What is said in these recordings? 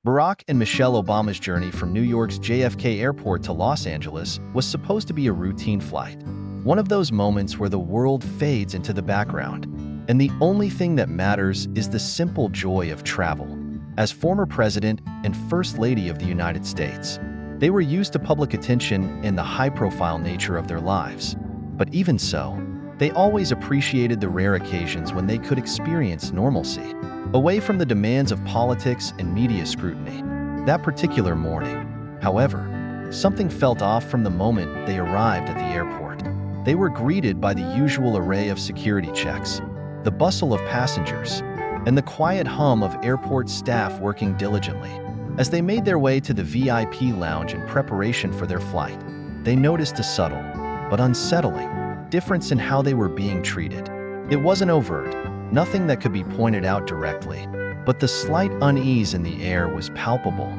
Barack and Michelle Obama's journey from New York's JFK Airport to Los Angeles was supposed to be a routine flight. One of those moments where the world fades into the background, and the only thing that matters is the simple joy of travel. As former President and First Lady of the United States, they were used to public attention and the high-profile nature of their lives. But even so, they always appreciated the rare occasions when they could experience normalcy, away from the demands of politics and media scrutiny. That particular morning, however, something felt off from the moment they arrived at the airport. They were greeted by the usual array of security checks, the bustle of passengers, and the quiet hum of airport staff working diligently. As they made their way to the VIP lounge in preparation for their flight, they noticed a subtle, but unsettling, difference in how they were being treated. It wasn't overt, nothing that could be pointed out directly, but the slight unease in the air was palpable.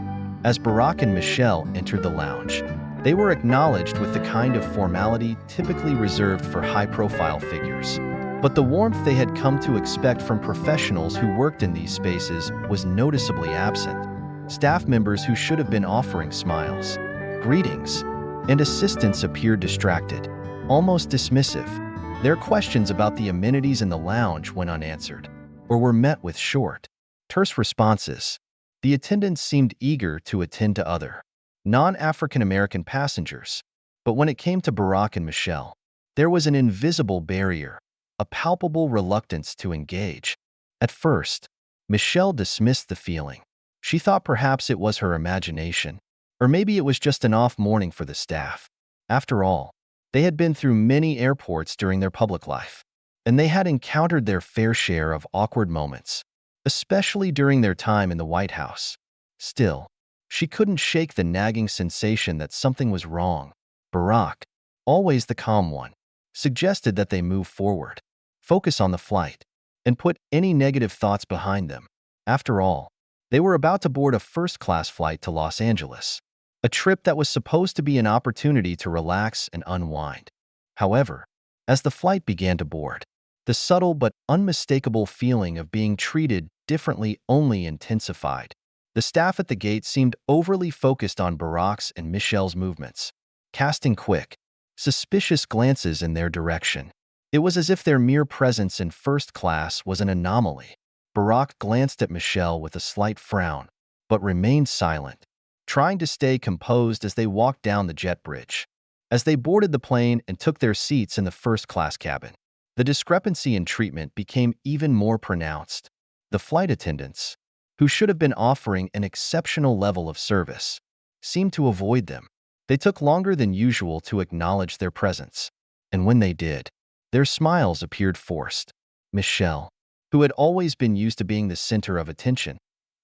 As Barack and Michelle entered the lounge, they were acknowledged with the kind of formality typically reserved for high-profile figures. But the warmth they had come to expect from professionals who worked in these spaces was noticeably absent. Staff members who should have been offering smiles, greetings, and assistance appeared distracted, almost dismissive. Their questions about the amenities in the lounge went unanswered, or were met with short, terse responses. The attendants seemed eager to attend to other, non-African American passengers, but when it came to Barack and Michelle, there was an invisible barrier, a palpable reluctance to engage. At first, Michelle dismissed the feeling. She thought perhaps it was her imagination, or maybe it was just an off morning for the staff. After all, they had been through many airports during their public life, and they had encountered their fair share of awkward moments, especially during their time in the White House. Still, she couldn't shake the nagging sensation that something was wrong. Barack, always the calm one, suggested that they move forward, focus on the flight, and put any negative thoughts behind them. After all, they were about to board a first-class flight to Los Angeles, a trip that was supposed to be an opportunity to relax and unwind. However, as the flight began to board, the subtle but unmistakable feeling of being treated differently only intensified. The staff at the gate seemed overly focused on Barack's and Michelle's movements, casting quick, suspicious glances in their direction. It was as if their mere presence in first class was an anomaly. Barack glanced at Michelle with a slight frown, but remained silent, trying to stay composed as they walked down the jet bridge. As they boarded the plane and took their seats in the first-class cabin, the discrepancy in treatment became even more pronounced. The flight attendants, who should have been offering an exceptional level of service, seemed to avoid them. They took longer than usual to acknowledge their presence, and when they did, their smiles appeared forced. Michelle, who had always been used to being the center of attention,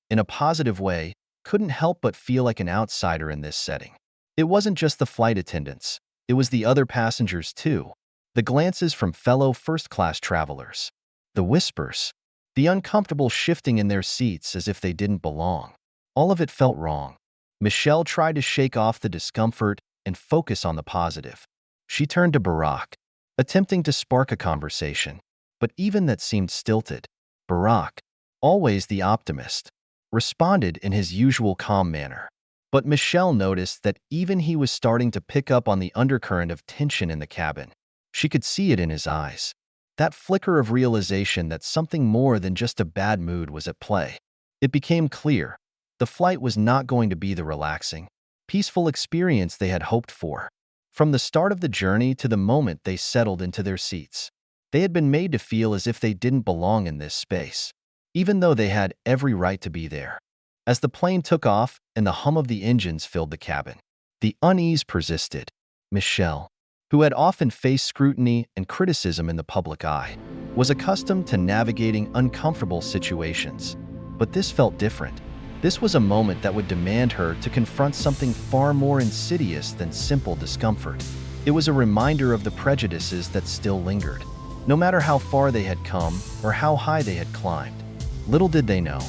in a positive way, couldn't help but feel like an outsider in this setting. It wasn't just the flight attendants, it was the other passengers too. The glances from fellow first-class travelers, the whispers, the uncomfortable shifting in their seats as if they didn't belong. All of it felt wrong. Michelle tried to shake off the discomfort and focus on the positive. She turned to Barack, attempting to spark a conversation, but even that seemed stilted. Barack, always the optimist, responded in his usual calm manner. But Michelle noticed that even he was starting to pick up on the undercurrent of tension in the cabin. She could see it in his eyes, that flicker of realization that something more than just a bad mood was at play. It became clear the flight was not going to be the relaxing, peaceful experience they had hoped for. From the start of the journey to the moment they settled into their seats, they had been made to feel as if they didn't belong in this space, even though they had every right to be there. As the plane took off and the hum of the engines filled the cabin, the unease persisted. Michelle, who had often faced scrutiny and criticism in the public eye, was accustomed to navigating uncomfortable situations. But this felt different. This was a moment that would demand her to confront something far more insidious than simple discomfort. It was a reminder of the prejudices that still lingered, no matter how far they had come or how high they had climbed. Little did they know,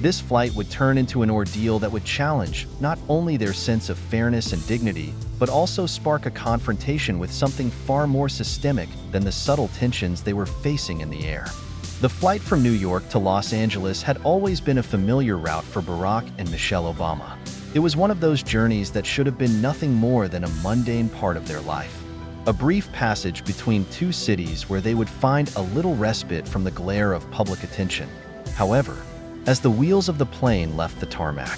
this flight would turn into an ordeal that would challenge not only their sense of fairness and dignity, but also spark a confrontation with something far more systemic than the subtle tensions they were facing in the air. The flight from New York to Los Angeles had always been a familiar route for Barack and Michelle Obama. It was one of those journeys that should have been nothing more than a mundane part of their life. A brief passage between two cities where they would find a little respite from the glare of public attention. However, as the wheels of the plane left the tarmac,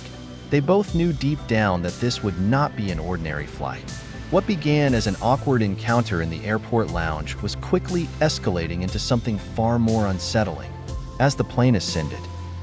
they both knew deep down that this would not be an ordinary flight. What began as an awkward encounter in the airport lounge was quickly escalating into something far more unsettling. As the plane ascended,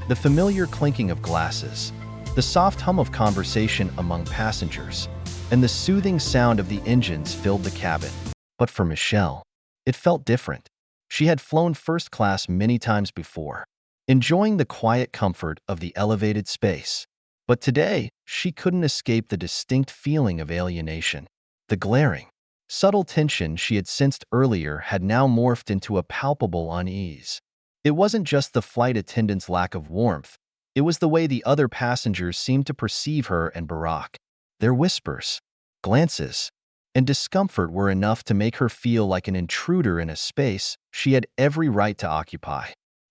the familiar clinking of glasses, the soft hum of conversation among passengers, and the soothing sound of the engines filled the cabin. But for Michelle, it felt different. She had flown first class many times before, enjoying the quiet comfort of the elevated space. But today, she couldn't escape the distinct feeling of alienation. The glaring, subtle tension she had sensed earlier had now morphed into a palpable unease. It wasn't just the flight attendant's lack of warmth, it was the way the other passengers seemed to perceive her and Barack. Their whispers, glances, and discomfort were enough to make her feel like an intruder in a space she had every right to occupy.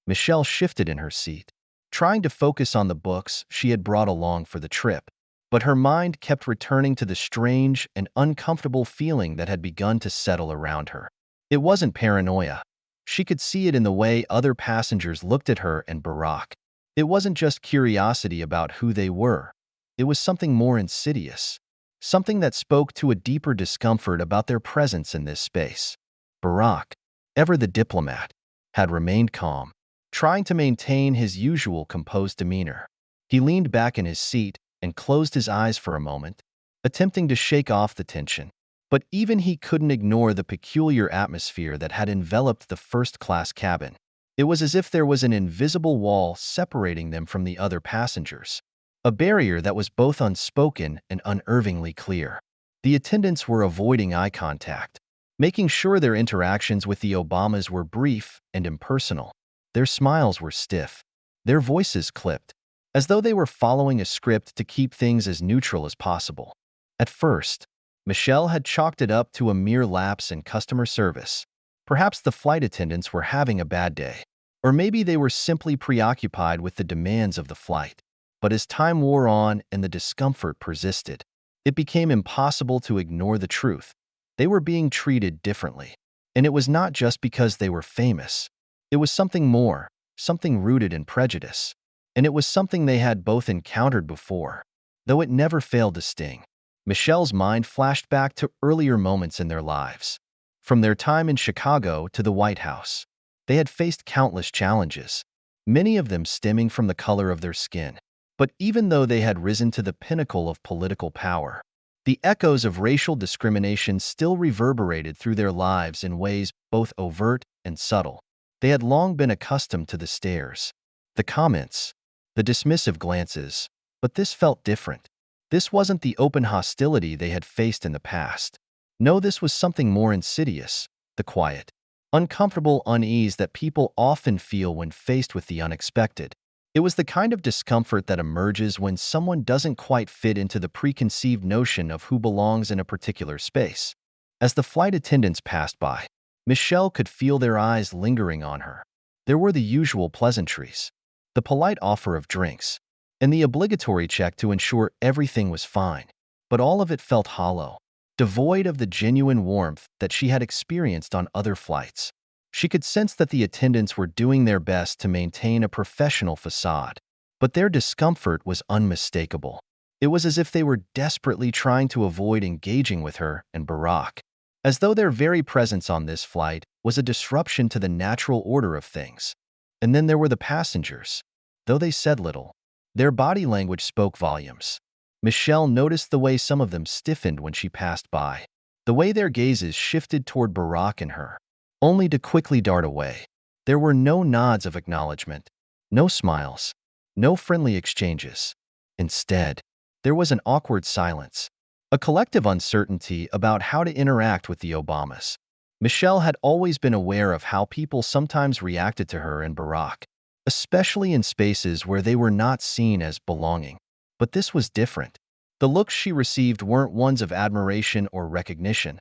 Michelle shifted in her seat, trying to focus on the books she had brought along for the trip, but her mind kept returning to the strange and uncomfortable feeling that had begun to settle around her. It wasn't paranoia. She could see it in the way other passengers looked at her and Barack. It wasn't just curiosity about who they were. It was something more insidious, something that spoke to a deeper discomfort about their presence in this space. Barack, ever the diplomat, had remained calm, trying to maintain his usual composed demeanor. He leaned back in his seat and closed his eyes for a moment, attempting to shake off the tension. But even he couldn't ignore the peculiar atmosphere that had enveloped the first-class cabin. It was as if there was an invisible wall separating them from the other passengers, a barrier that was both unspoken and unnervingly clear. The attendants were avoiding eye contact, making sure their interactions with the Obamas were brief and impersonal. Their smiles were stiff, their voices clipped, as though they were following a script to keep things as neutral as possible. At first, Michelle had chalked it up to a mere lapse in customer service. Perhaps the flight attendants were having a bad day, or maybe they were simply preoccupied with the demands of the flight. But as time wore on and the discomfort persisted, it became impossible to ignore the truth. They were being treated differently. And it was not just because they were famous. It was something more, something rooted in prejudice. And it was something they had both encountered before, though it never failed to sting. Michelle's mind flashed back to earlier moments in their lives. From their time in Chicago to the White House, they had faced countless challenges, many of them stemming from the color of their skin. But even though they had risen to the pinnacle of political power, the echoes of racial discrimination still reverberated through their lives in ways both overt and subtle. They had long been accustomed to the stares, the comments, the dismissive glances, but this felt different. This wasn't the open hostility they had faced in the past. No, this was something more insidious, the quiet, uncomfortable unease that people often feel when faced with the unexpected. It was the kind of discomfort that emerges when someone doesn't quite fit into the preconceived notion of who belongs in a particular space. As the flight attendants passed by, Michelle could feel their eyes lingering on her. There were the usual pleasantries, the polite offer of drinks, and the obligatory check to ensure everything was fine. But all of it felt hollow, devoid of the genuine warmth that she had experienced on other flights. She could sense that the attendants were doing their best to maintain a professional facade, but their discomfort was unmistakable. It was as if they were desperately trying to avoid engaging with her and Barack, as though their very presence on this flight was a disruption to the natural order of things. And then there were the passengers. Though they said little, their body language spoke volumes. Michelle noticed the way some of them stiffened when she passed by, the way their gazes shifted toward Barack and her, only to quickly dart away. There were no nods of acknowledgement, no smiles, no friendly exchanges. Instead, there was an awkward silence, a collective uncertainty about how to interact with the Obamas. Michelle had always been aware of how people sometimes reacted to her and Barack, especially in spaces where they were not seen as belonging. But this was different. The looks she received weren't ones of admiration or recognition.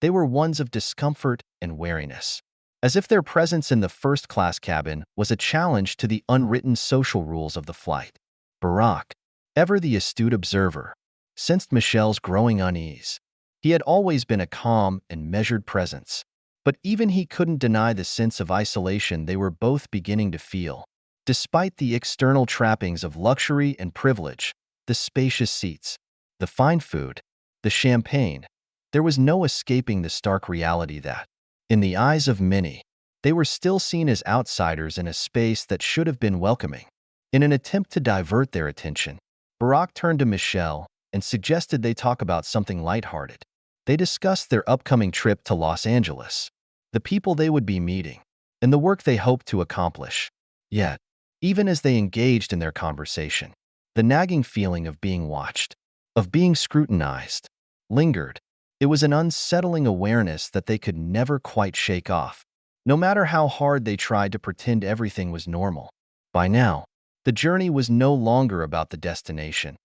They were ones of discomfort and wariness. as if their presence in the first-class cabin was a challenge to the unwritten social rules of the flight. Barack, ever the astute observer, sensed Michelle's growing unease. He had always been a calm and measured presence, but even he couldn't deny the sense of isolation they were both beginning to feel. Despite the external trappings of luxury and privilege, the spacious seats, the fine food, the champagne, there was no escaping the stark reality that, in the eyes of many, they were still seen as outsiders in a space that should have been welcoming. In an attempt to divert their attention, Barack turned to Michelle and suggested they talk about something lighthearted. They discussed their upcoming trip to Los Angeles, the people they would be meeting, and the work they hoped to accomplish. Yet, even as they engaged in their conversation, the nagging feeling of being watched, of being scrutinized, lingered. It was an unsettling awareness that they could never quite shake off, no matter how hard they tried to pretend everything was normal. By now, the journey was no longer about the destination.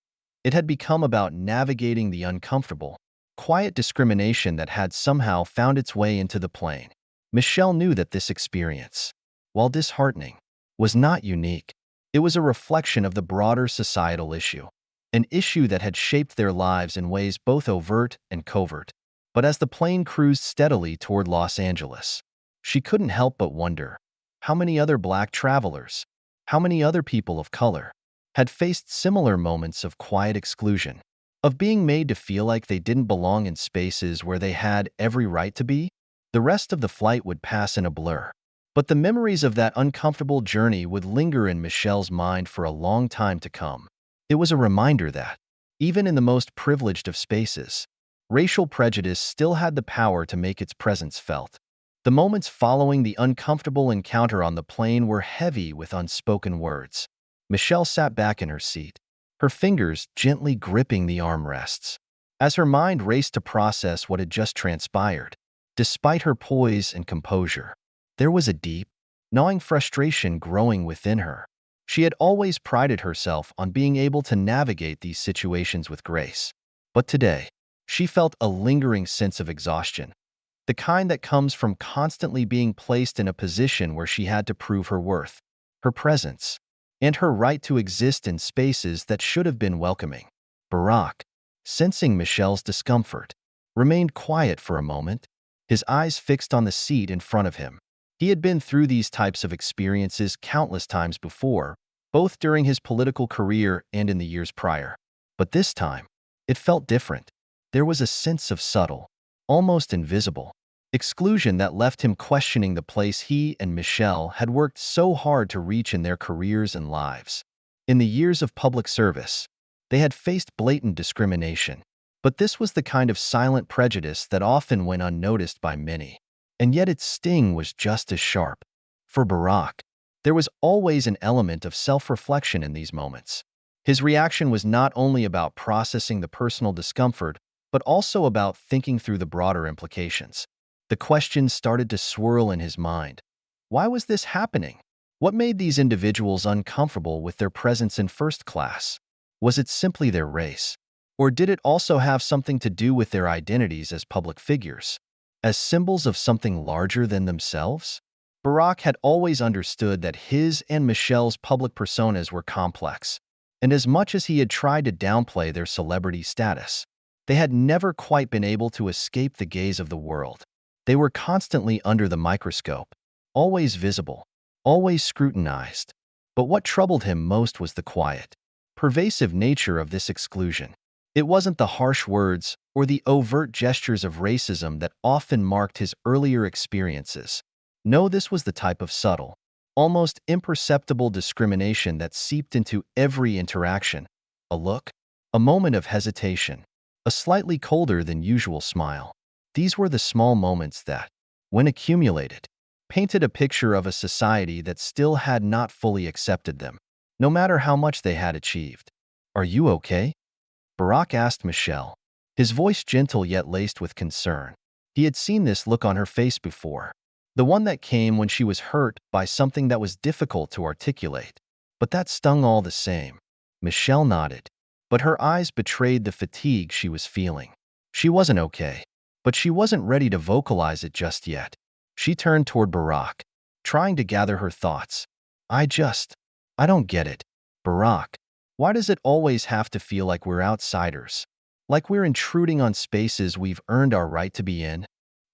It had become about navigating the uncomfortable, quiet discrimination that had somehow found its way into the plane. Michelle knew that this experience, while disheartening, was not unique. It was a reflection of the broader societal issue, an issue that had shaped their lives in ways both overt and covert. But as the plane cruised steadily toward Los Angeles, she couldn't help but wonder how many other Black travelers, how many other people of color, had faced similar moments of quiet exclusion, of being made to feel like they didn't belong in spaces where they had every right to be. The rest of the flight would pass in a blur, but the memories of that uncomfortable journey would linger in Michelle's mind for a long time to come. It was a reminder that, even in the most privileged of spaces, racial prejudice still had the power to make its presence felt. The moments following the uncomfortable encounter on the plane were heavy with unspoken words. Michelle sat back in her seat, her fingers gently gripping the armrests. As her mind raced to process what had just transpired, despite her poise and composure, there was a deep, gnawing frustration growing within her. She had always prided herself on being able to navigate these situations with grace. But today, she felt a lingering sense of exhaustion, the kind that comes from constantly being placed in a position where she had to prove her worth, her presence, and her right to exist in spaces that should have been welcoming. Barack, sensing Michelle's discomfort, remained quiet for a moment, his eyes fixed on the seat in front of him. He had been through these types of experiences countless times before, both during his political career and in the years prior. But this time, it felt different. There was a sense of subtle, almost invisible, exclusion that left him questioning the place he and Michelle had worked so hard to reach in their careers and lives. In the years of public service, they had faced blatant discrimination, but this was the kind of silent prejudice that often went unnoticed by many. And yet its sting was just as sharp. For Barack, there was always an element of self-reflection in these moments. His reaction was not only about processing the personal discomfort, but also about thinking through the broader implications. The questions started to swirl in his mind. Why was this happening? What made these individuals uncomfortable with their presence in first class? Was it simply their race? Or did it also have something to do with their identities as public figures, as symbols of something larger than themselves? Barack had always understood that his and Michelle's public personas were complex, and as much as he had tried to downplay their celebrity status, they had never quite been able to escape the gaze of the world. They were constantly under the microscope, always visible, always scrutinized. But what troubled him most was the quiet, pervasive nature of this exclusion. It wasn't the harsh words or the overt gestures of racism that often marked his earlier experiences. No, this was the type of subtle, almost imperceptible discrimination that seeped into every interaction. A look, a moment of hesitation, a slightly colder than usual smile. These were the small moments that, when accumulated, painted a picture of a society that still had not fully accepted them, no matter how much they had achieved. "Are you okay?" Barack asked Michelle, his voice gentle yet laced with concern. He had seen this look on her face before, the one that came when she was hurt by something that was difficult to articulate. But that stung all the same. Michelle nodded, but her eyes betrayed the fatigue she was feeling. She wasn't okay, but she wasn't ready to vocalize it just yet. She turned toward Barack, trying to gather her thoughts. I just, I don't get it. Barack, why does it always have to feel like we're outsiders? Like we're intruding on spaces we've earned our right to be in?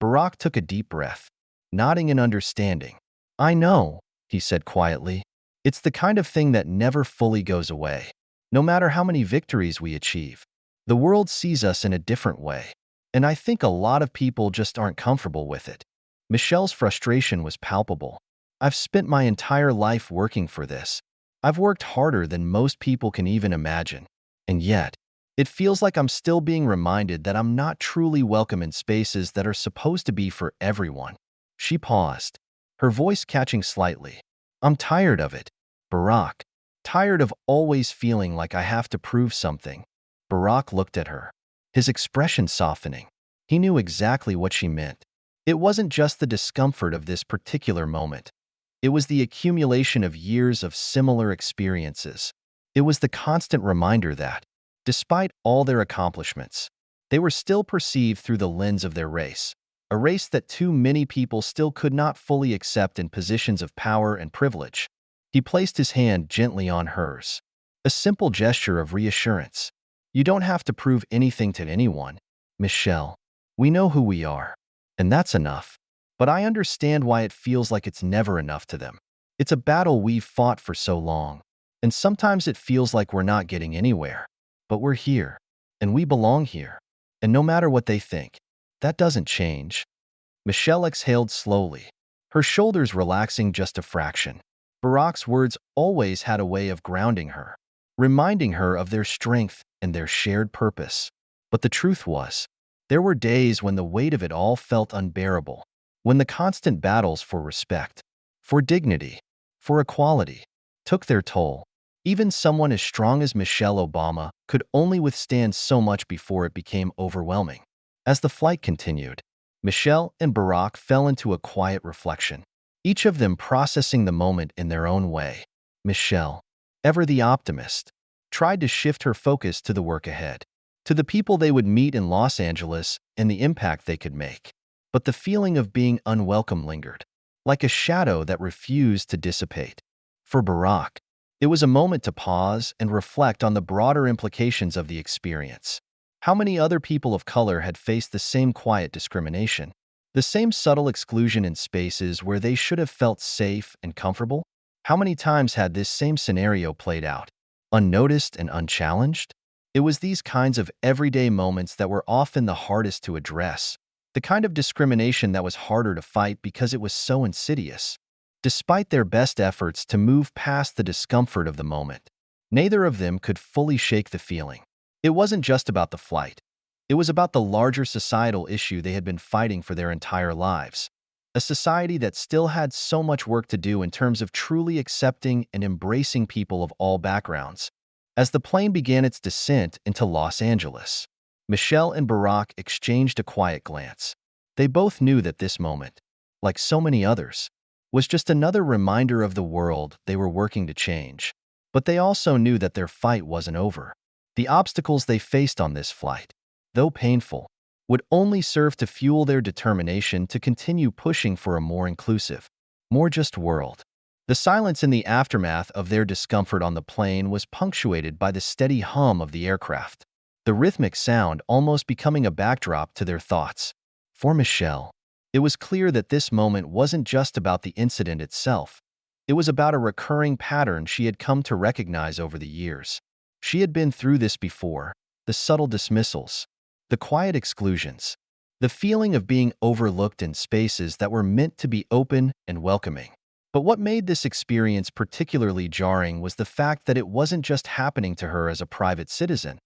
Barack took a deep breath, nodding in understanding. I know, he said quietly. It's the kind of thing that never fully goes away. No matter how many victories we achieve, the world sees us in a different way. And I think a lot of people just aren't comfortable with it. Michelle's frustration was palpable. I've spent my entire life working for this. I've worked harder than most people can even imagine. And yet, it feels like I'm still being reminded that I'm not truly welcome in spaces that are supposed to be for everyone. She paused, her voice catching slightly. I'm tired of it, Barack. Tired of always feeling like I have to prove something. Barack looked at her, his expression softening. He knew exactly what she meant. It wasn't just the discomfort of this particular moment. It was the accumulation of years of similar experiences. It was the constant reminder that, despite all their accomplishments, they were still perceived through the lens of their race, a race that too many people still could not fully accept in positions of power and privilege. He placed his hand gently on hers, a simple gesture of reassurance. You don't have to prove anything to anyone, Michelle. We know who we are, and that's enough. But I understand why it feels like it's never enough to them. It's a battle we've fought for so long, and sometimes it feels like we're not getting anywhere. But we're here, and we belong here. And no matter what they think, that doesn't change. Michelle exhaled slowly, her shoulders relaxing just a fraction. Barack's words always had a way of grounding her, reminding her of their strength and their shared purpose. But the truth was, there were days when the weight of it all felt unbearable, when the constant battles for respect, for dignity, for equality, took their toll. Even someone as strong as Michelle Obama could only withstand so much before it became overwhelming. As the flight continued, Michelle and Barack fell into a quiet reflection, each of them processing the moment in their own way. Michelle, ever the optimist, tried to shift her focus to the work ahead, to the people they would meet in Los Angeles and the impact they could make. But the feeling of being unwelcome lingered, like a shadow that refused to dissipate. For Barack, it was a moment to pause and reflect on the broader implications of the experience. How many other people of color had faced the same quiet discrimination, the same subtle exclusion in spaces where they should have felt safe and comfortable? How many times had this same scenario played out, unnoticed and unchallenged? It was these kinds of everyday moments that were often the hardest to address, the kind of discrimination that was harder to fight because it was so insidious. Despite their best efforts to move past the discomfort of the moment, neither of them could fully shake the feeling. It wasn't just about the flight. It was about the larger societal issue they had been fighting for their entire lives. A society that still had so much work to do in terms of truly accepting and embracing people of all backgrounds. As the plane began its descent into Los Angeles, Michelle and Barack exchanged a quiet glance. They both knew that this moment, like so many others, was just another reminder of the world they were working to change. But they also knew that their fight wasn't over. The obstacles they faced on this flight, though painful, would only serve to fuel their determination to continue pushing for a more inclusive, more just world. The silence in the aftermath of their discomfort on the plane was punctuated by the steady hum of the aircraft, the rhythmic sound almost becoming a backdrop to their thoughts. For Michelle, it was clear that this moment wasn't just about the incident itself. It was about a recurring pattern she had come to recognize over the years. She had been through this before, the subtle dismissals, the quiet exclusions, the feeling of being overlooked in spaces that were meant to be open and welcoming. But what made this experience particularly jarring was the fact that it wasn't just happening to her as a private citizen.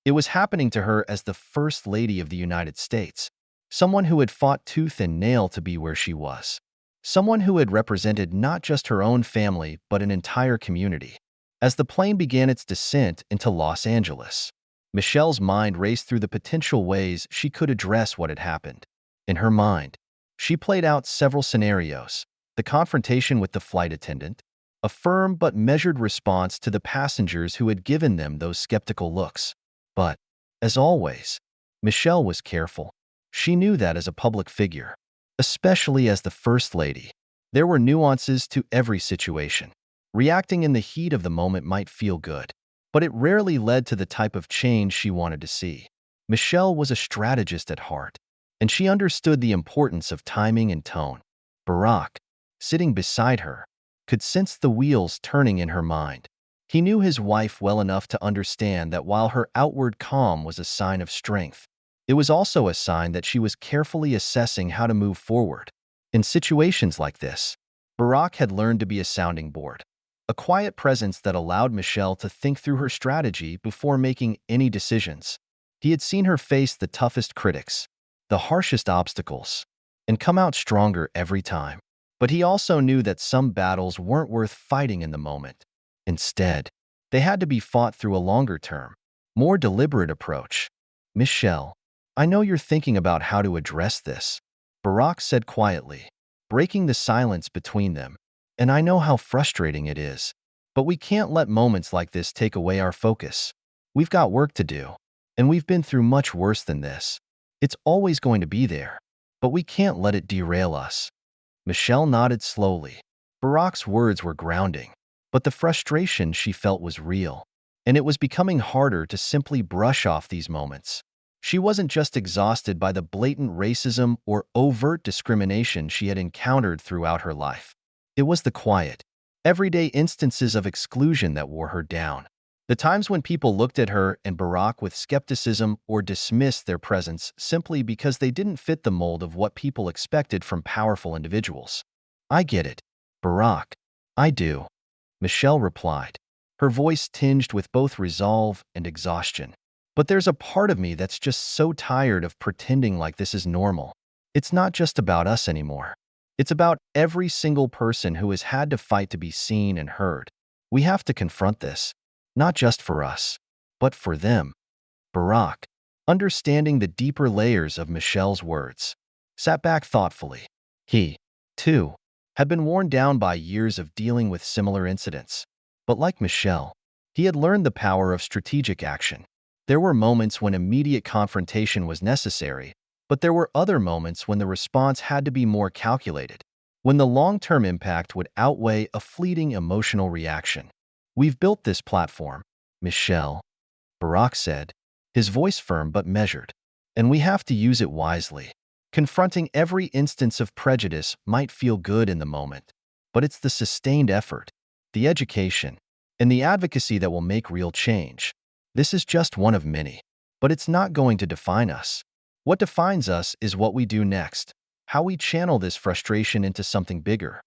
It was happening to her as the First Lady of the United States, someone who had fought tooth and nail to be where she was, someone who had represented not just her own family but an entire community. As the plane began its descent into Los Angeles, Michelle's mind raced through the potential ways she could address what had happened. In her mind, she played out several scenarios: the confrontation with the flight attendant, a firm but measured response to the passengers who had given them those skeptical looks. But, as always, Michelle was careful. She knew that as a public figure, especially as the First Lady. There were nuances to every situation. Reacting in the heat of the moment might feel good, but it rarely led to the type of change she wanted to see. Michelle was a strategist at heart, and she understood the importance of timing and tone. Barack, sitting beside her, could sense the wheels turning in her mind. He knew his wife well enough to understand that while her outward calm was a sign of strength, it was also a sign that she was carefully assessing how to move forward. In situations like this, Barack had learned to be a sounding board, a quiet presence that allowed Michelle to think through her strategy before making any decisions. He had seen her face the toughest critics, the harshest obstacles, and come out stronger every time. But he also knew that some battles weren't worth fighting in the moment. Instead, they had to be fought through a longer-term, more deliberate approach. "Michelle, I know you're thinking about how to address this," Barack said quietly, breaking the silence between them. "And I know how frustrating it is. But we can't let moments like this take away our focus. We've got work to do, and we've been through much worse than this. It's always going to be there, but we can't let it derail us." Michelle nodded slowly. Barack's words were grounding, but the frustration she felt was real, and it was becoming harder to simply brush off these moments. She wasn't just exhausted by the blatant racism or overt discrimination she had encountered throughout her life. It was the quiet, everyday instances of exclusion that wore her down. The times when people looked at her and Barack with skepticism or dismissed their presence simply because they didn't fit the mold of what people expected from powerful individuals. "I get it, Barack. I do," Michelle replied, her voice tinged with both resolve and exhaustion. "But there's a part of me that's just so tired of pretending like this is normal. It's not just about us anymore. It's about every single person who has had to fight to be seen and heard. We have to confront this, not just for us, but for them." Barack, understanding the deeper layers of Michelle's words, sat back thoughtfully. He, too, had been worn down by years of dealing with similar incidents. But like Michelle, he had learned the power of strategic action. There were moments when immediate confrontation was necessary, but there were other moments when the response had to be more calculated, when the long-term impact would outweigh a fleeting emotional reaction. "We've built this platform, Michelle," Barack said, his voice firm but measured, "and we have to use it wisely. Confronting every instance of prejudice might feel good in the moment, but it's the sustained effort, the education, and the advocacy that will make real change. This is just one of many, but it's not going to define us. What defines us is what we do next, how we channel this frustration into something bigger."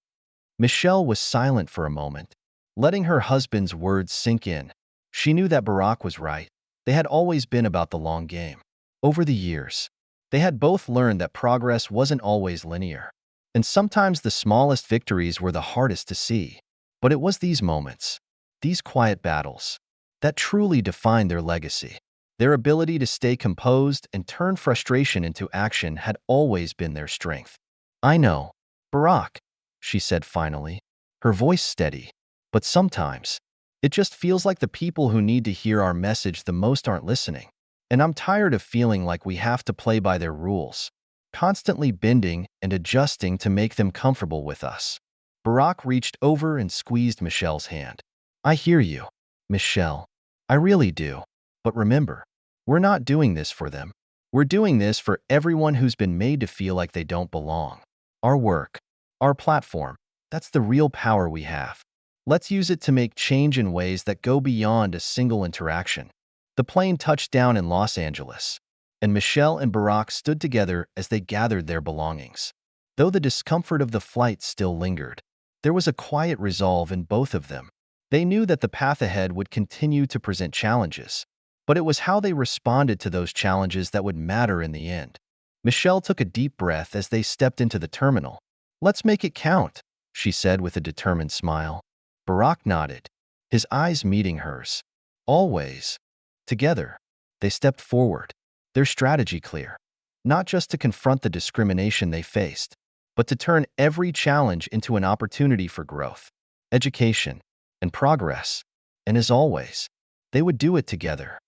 Michelle was silent for a moment, letting her husband's words sink in. She knew that Barack was right. They had always been about the long game. Over the years, they had both learned that progress wasn't always linear, and sometimes the smallest victories were the hardest to see. But it was these moments, these quiet battles, that truly defined their legacy. Their ability to stay composed and turn frustration into action had always been their strength. "I know, Barack," she said finally, her voice steady. "But sometimes, it just feels like the people who need to hear our message the most aren't listening. And I'm tired of feeling like we have to play by their rules, constantly bending and adjusting to make them comfortable with us." Barack reached over and squeezed Michelle's hand. "I hear you, Michelle. I really do. But remember, we're not doing this for them. We're doing this for everyone who's been made to feel like they don't belong. Our work, our platform, that's the real power we have. Let's use it to make change in ways that go beyond a single interaction." The plane touched down in Los Angeles, and Michelle and Barack stood together as they gathered their belongings. Though the discomfort of the flight still lingered, there was a quiet resolve in both of them. They knew that the path ahead would continue to present challenges, but it was how they responded to those challenges that would matter in the end. Michelle took a deep breath as they stepped into the terminal. "Let's make it count," she said with a determined smile. Barack nodded, his eyes meeting hers. "Always." Together, they stepped forward, their strategy clear, not just to confront the discrimination they faced, but to turn every challenge into an opportunity for growth, education, and progress. And as always, they would do it together.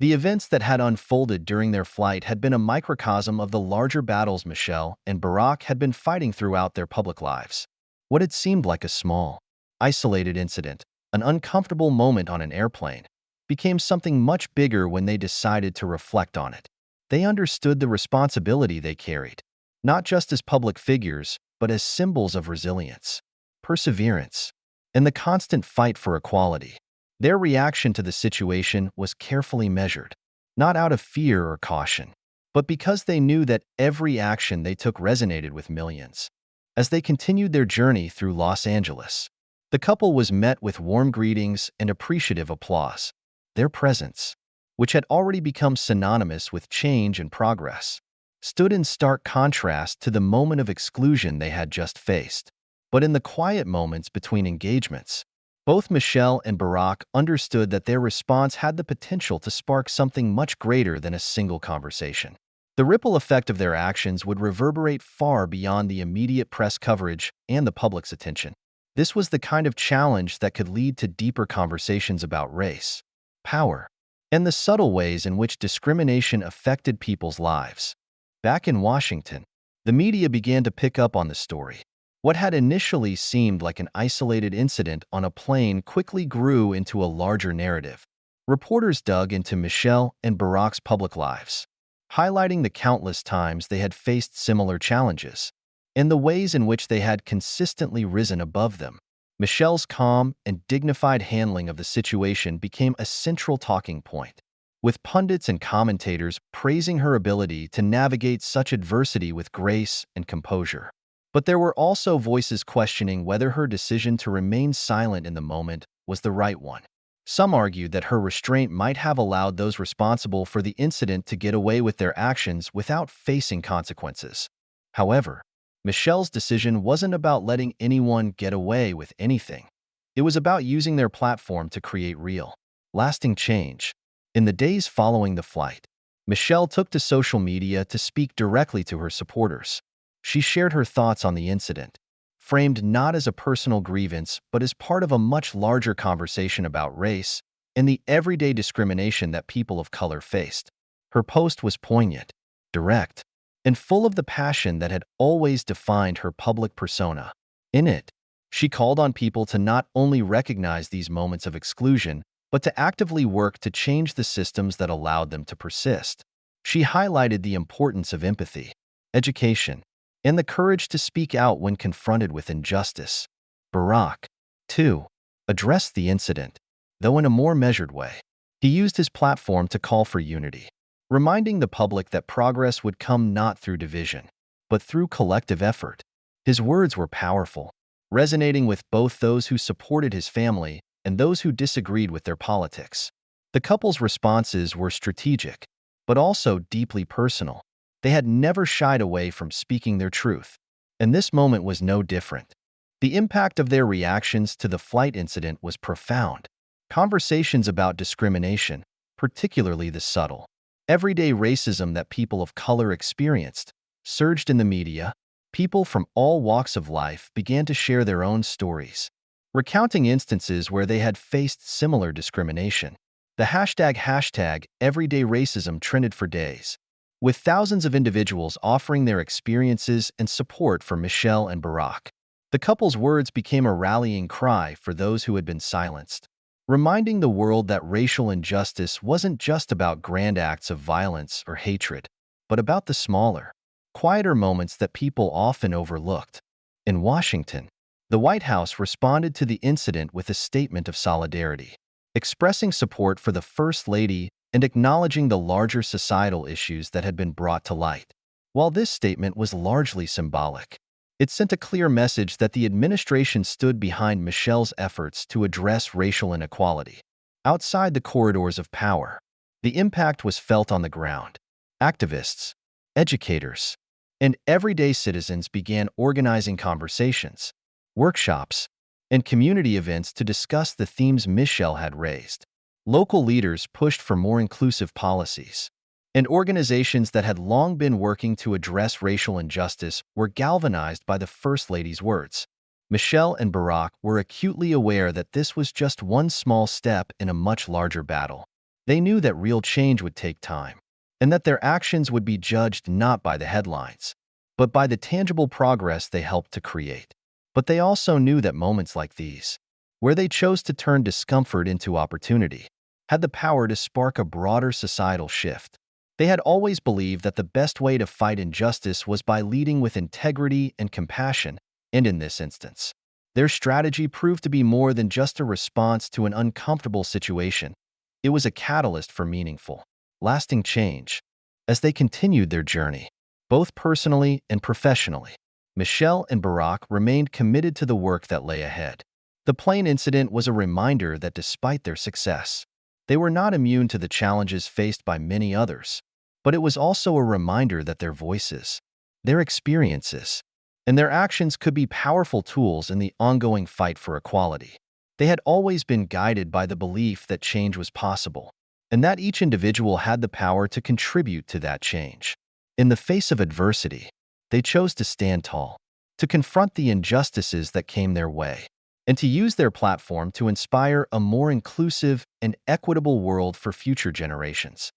The events that had unfolded during their flight had been a microcosm of the larger battles Michelle and Barack had been fighting throughout their public lives. What had seemed like a small, isolated incident, an uncomfortable moment on an airplane, became something much bigger when they decided to reflect on it. They understood the responsibility they carried, not just as public figures, but as symbols of resilience, perseverance, and the constant fight for equality. Their reaction to the situation was carefully measured, not out of fear or caution, but because they knew that every action they took resonated with millions. As they continued their journey through Los Angeles, the couple was met with warm greetings and appreciative applause. Their presence, which had already become synonymous with change and progress, stood in stark contrast to the moment of exclusion they had just faced. But in the quiet moments between engagements, both Michelle and Barack understood that their response had the potential to spark something much greater than a single conversation. The ripple effect of their actions would reverberate far beyond the immediate press coverage and the public's attention. This was the kind of challenge that could lead to deeper conversations about race, power, and the subtle ways in which discrimination affected people's lives. Back in Washington, the media began to pick up on the story. What had initially seemed like an isolated incident on a plane quickly grew into a larger narrative. Reporters dug into Michelle and Barack's public lives, highlighting the countless times they had faced similar challenges and the ways in which they had consistently risen above them. Michelle's calm and dignified handling of the situation became a central talking point, with pundits and commentators praising her ability to navigate such adversity with grace and composure. But there were also voices questioning whether her decision to remain silent in the moment was the right one. Some argued that her restraint might have allowed those responsible for the incident to get away with their actions without facing consequences. However, Michelle's decision wasn't about letting anyone get away with anything. It was about using their platform to create real, lasting change. In the days following the flight, Michelle took to social media to speak directly to her supporters. She shared her thoughts on the incident, framed not as a personal grievance but as part of a much larger conversation about race and the everyday discrimination that people of color faced. Her post was poignant, direct, and full of the passion that had always defined her public persona. In it, she called on people to not only recognize these moments of exclusion, but to actively work to change the systems that allowed them to persist. She highlighted the importance of empathy, education, and the courage to speak out when confronted with injustice. Barack, too, addressed the incident, though in a more measured way. He used his platform to call for unity, reminding the public that progress would come not through division, but through collective effort. His words were powerful, resonating with both those who supported his family and those who disagreed with their politics. The couple's responses were strategic, but also deeply personal. They had never shied away from speaking their truth, and this moment was no different. The impact of their reactions to the flight incident was profound. Conversations about discrimination, particularly the subtle, everyday racism that people of color experienced, surged in the media. People from all walks of life began to share their own stories, recounting instances where they had faced similar discrimination. The hashtag everyday racism trended for days, with thousands of individuals offering their experiences and support for Michelle and Barack. The couple's words became a rallying cry for those who had been silenced, reminding the world that racial injustice wasn't just about grand acts of violence or hatred, but about the smaller, quieter moments that people often overlooked. In Washington, the White House responded to the incident with a statement of solidarity, expressing support for the First Lady and acknowledging the larger societal issues that had been brought to light. While this statement was largely symbolic, it sent a clear message that the administration stood behind Michelle's efforts to address racial inequality. Outside the corridors of power, the impact was felt on the ground. Activists, educators, and everyday citizens began organizing conversations, workshops, and community events to discuss the themes Michelle had raised. Local leaders pushed for more inclusive policies, and organizations that had long been working to address racial injustice were galvanized by the First Lady's words. Michelle and Barack were acutely aware that this was just one small step in a much larger battle. They knew that real change would take time, and that their actions would be judged not by the headlines, but by the tangible progress they helped to create. But they also knew that moments like these, where they chose to turn discomfort into opportunity, had the power to spark a broader societal shift. They had always believed that the best way to fight injustice was by leading with integrity and compassion, and in this instance, their strategy proved to be more than just a response to an uncomfortable situation. It was a catalyst for meaningful, lasting change. As they continued their journey, both personally and professionally, Michelle and Barack remained committed to the work that lay ahead. The plane incident was a reminder that despite their success, they were not immune to the challenges faced by many others. But it was also a reminder that their voices, their experiences, and their actions could be powerful tools in the ongoing fight for equality. They had always been guided by the belief that change was possible, and that each individual had the power to contribute to that change. In the face of adversity, they chose to stand tall, to confront the injustices that came their way, and to use their platform to inspire a more inclusive and equitable world for future generations.